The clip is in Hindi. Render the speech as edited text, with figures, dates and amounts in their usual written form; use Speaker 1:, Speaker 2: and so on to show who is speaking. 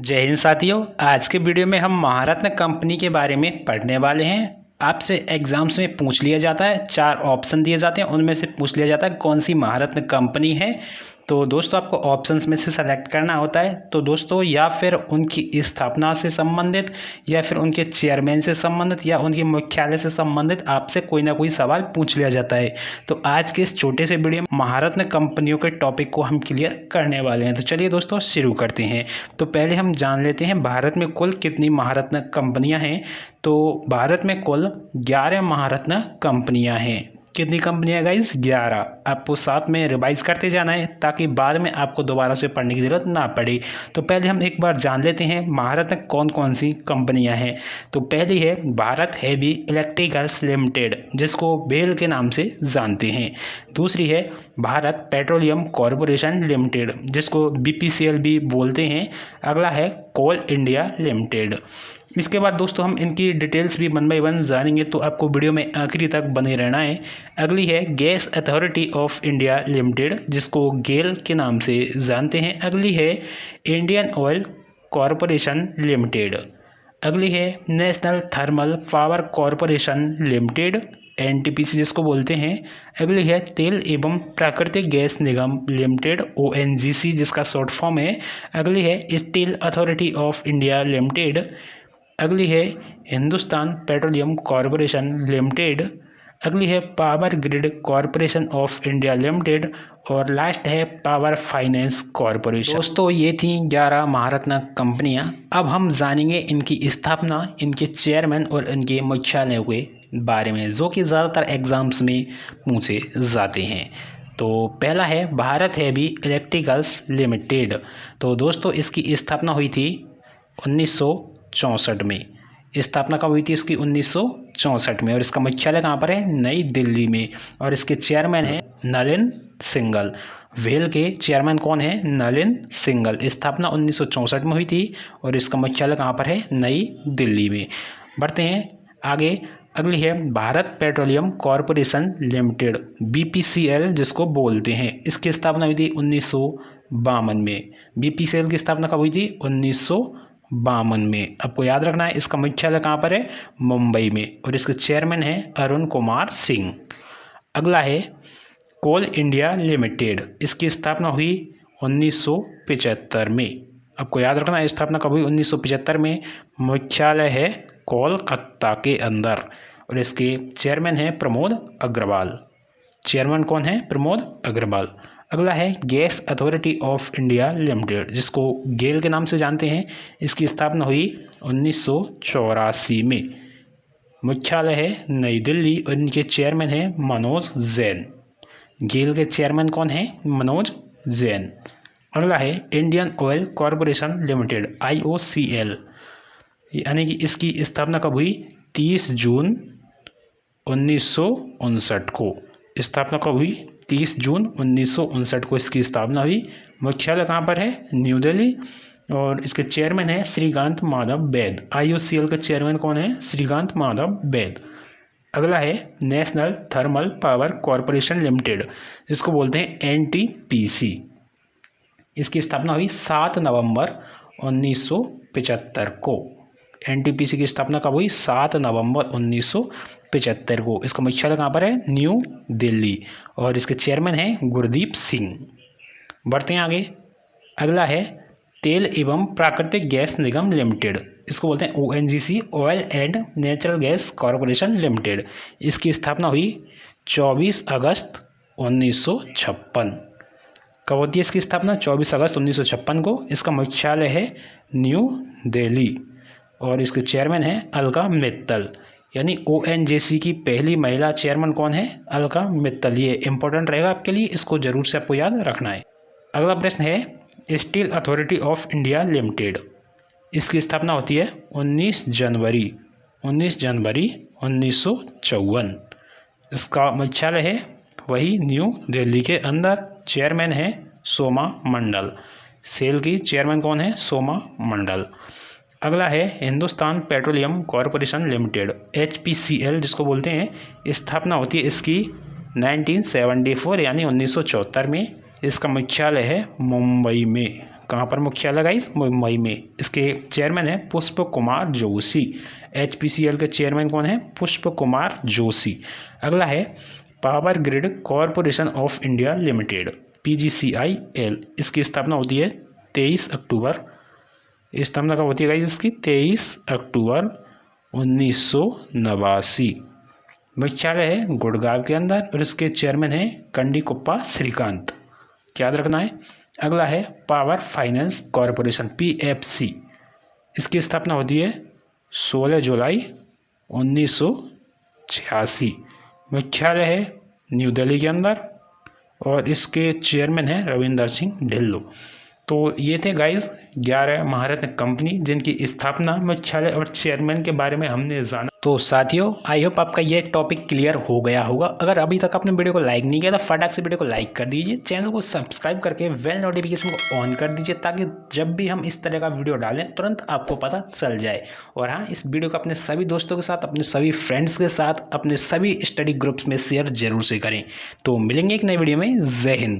Speaker 1: जय हिंद साथियों। आज के वीडियो में हम महारत्न कंपनी के बारे में पढ़ने वाले हैं। आपसे एग्जाम्स में पूछ लिया जाता है, 4 ऑप्शन दिए जाते हैं, उनमें से पूछ लिया जाता है कौन सी महारत्न कंपनी है। तो दोस्तों आपको ऑप्शंस में से सेलेक्ट करना होता है। तो दोस्तों या फिर उनकी स्थापना से संबंधित या फिर उनके चेयरमैन से संबंधित या उनके मुख्यालय से संबंधित आपसे कोई ना कोई सवाल पूछ लिया जाता है। तो आज के इस छोटे से वीडियो में महारत्न कंपनियों के टॉपिक को हम क्लियर करने वाले हैं। तो चलिए दोस्तों शुरू करते हैं। तो पहले हम जान लेते हैं भारत में कुल कितनी महारत्न कंपनियां हैं। तो भारत में कुल 11 महारत्न कंपनियां हैं। कितनी कंपनियां गाइस? 11। आपको साथ में रिवाइज करते जाना है ताकि बाद में आपको दोबारा से पढ़ने की ज़रूरत ना पड़े। तो पहले हम एक बार जान लेते हैं महारत्न कौन कौन सी कंपनियां हैं। तो पहली है भारत हेवी इलेक्ट्रिकल्स लिमिटेड, जिसको बेल के नाम से जानते हैं। दूसरी है भारत पेट्रोलियम कॉरपोरेशन लिमिटेड, जिसको बीपीसीएल भी बोलते हैं। अगला है कोल इंडिया लिमिटेड। इसके बाद दोस्तों हम इनकी डिटेल्स भी 1 बाय 1 जानेंगे, तो आपको वीडियो में आखिरी तक बने रहना है। अगली है gas authority of India limited, जिसको गेल के नाम से जानते हैं। अगली है इंडियन ऑयल कॉरपोरेशन लिमिटेड। अगली है national thermal power corporation limited, NTPC जिसको बोलते हैं। अगली है तेल एवं प्राकृतिक गैस निगम लिमिटेड, ओएनजीसी जिसका शॉर्ट फॉर्म है। अगली है steel authority of India limited. अगली है हिंदुस्तान पेट्रोलियम कॉरपोरेशन लिमिटेड। अगली है power grid corporation of India limited. और लास्ट है पावर फाइनेंस कॉरपोरेशन। दोस्तों ये थी 11 महारत्न कंपनियां। अब हम जानेंगे इनकी स्थापना, इनके चेयरमैन और इनके मुख्यालय के बारे में, जो कि ज़्यादातर एग्जाम्स में पूछे जाते हैं। तो पहला है भारत हेवी इलेक्ट्रिकल्स लिमिटेड। तो दोस्तों इसकी स्थापना हुई थी 1964 में। स्थापना कब हुई थी इसकी? 1964 में। और इसका मुख्यालय कहाँ पर है? नई दिल्ली में। और इसके चेयरमैन हैं नलिन सिंघल। वेल के चेयरमैन कौन है? नलिन सिंघल। स्थापना 1964 में हुई थी और इसका मुख्यालय कहाँ पर है? नई दिल्ली में। बढ़ते हैं आगे। अगली है Bharat petroleum corporation limited, BPCL जिसको बोलते हैं। इसकी स्थापना हुई थी 1952 में। बीपीसीएल की स्थापना कब हुई थी? 1952 में। आपको याद रखना है इसका मुख्यालय कहाँ पर है? मुंबई में। और इसके चेयरमैन हैं अरुण कुमार सिंह। अगला है कोल इंडिया लिमिटेड। इसकी स्थापना हुई 1975 में। आपको याद रखना है स्थापना कब हुई? 1975 में। मुख्यालय है कोलकाता के अंदर। और इसके चेयरमैन हैं प्रमोद अग्रवाल। चेयरमैन कौन है? प्रमोद अग्रवाल। अगला है gas authority of India limited, जिसको गेल के नाम से जानते हैं। इसकी स्थापना हुई 1984 में। मुख्यालय है नई दिल्ली और इनके चेयरमैन हैं मनोज जैन। गेल के चेयरमैन कौन है? मनोज जैन। अगला है Indian oil corporation limited, IOCL, यानी कि इसकी स्थापना कब हुई? 30 जून 1959 को। स्थापना कब हुई? 30 जून 1959 को इसकी स्थापना हुई। मुख्यालय कहाँ पर है? न्यू दिल्ली। और इसके चेयरमैन है श्रीकांत माधव वैद। IOCL के चेयरमैन कौन है? श्रीकांत माधव वैद। अगला है national thermal power corporation limited, इसको बोलते हैं NTPC। इसकी स्थापना हुई 7 नवंबर 1975 को। NTPC की स्थापना कब हुई? 7 नवंबर 1975 को। इसका मुख्यालय कहाँ पर है? न्यू दिल्ली। और इसके चेयरमैन हैं गुरदीप सिंह। बढ़ते हैं आगे। अगला है तेल एवं प्राकृतिक गैस निगम लिमिटेड, इसको बोलते हैं ONGC, oil and natural gas corporation limited. इसकी स्थापना हुई 24 अगस्त 1956। कब होती है इसकी स्थापना? 24 अगस्त 1956 को। इसका मुख्यालय है न्यू दिल्ली। और इसके चेयरमैन हैं अलका मित्तल, यानी ONGC की पहली महिला चेयरमैन कौन है? अलका मित्तल। ये इंपॉर्टेंट रहेगा आपके लिए, इसको जरूर से आपको याद रखना है। अगला प्रश्न है steel authority of India limited. इसकी स्थापना होती है 19 जनवरी 1954। इसका मुख्यालय है वही न्यू दिल्ली के अंदर। चेयरमैन है सोमा मंडल। सेल की चेयरमैन कौन है? सोमा मंडल। अगला है Hindustan petroleum corporation limited, HPCL जिसको बोलते हैं। स्थापना होती है इसकी 1974 यानी 1974 में। इसका मुख्यालय है मुंबई में। कहाँ पर मुख्यालय गाइस? मुंबई में। इसके चेयरमैन है पुष्प कुमार जोशी। HPCL के चेयरमैन कौन है? पुष्प कुमार जोशी। अगला है power grid corporation of India limited, PGCIL। इसकी स्थापना होती है 23 अक्टूबर। स्थापना कब होती है गाइस इसकी? 23 अक्टूबर 1989। मुख्यालय है गुड़गांव के अंदर और इसके चेयरमैन है कंडीकुप्पा श्रीकांत। याद रखना है। अगला है पावर फाइनेंस कॉरपोरेशन, PFC। इसकी स्थापना होती है 16 जुलाई 1986। मुख्यालय है न्यू दिल्ली के अंदर और इसके चेयरमैन है रविंदर सिंह ढिल्लों। तो ये थे गाइस 11 महारत्न कंपनी जिनकी स्थापना, मुख्यालय और चेयरमैन के बारे में हमने जाना। तो साथियों, आई होप आपका ये टॉपिक क्लियर हो गया होगा। अगर अभी तक आपने वीडियो को लाइक नहीं किया तो फटाक से वीडियो को लाइक कर दीजिए, चैनल को सब्सक्राइब करके बेल नोटिफिकेशन को ऑन कर दीजिए ताकि जब भी हम इस तरह का वीडियो डालें तुरंत आपको पता चल जाए। और हाँ, इस वीडियो को अपने सभी दोस्तों के साथ, अपने सभी फ्रेंड्स के साथ, अपने सभी स्टडी ग्रुप्स में शेयर जरूर से करें। तो मिलेंगे एक नई वीडियो में। जय हिंद।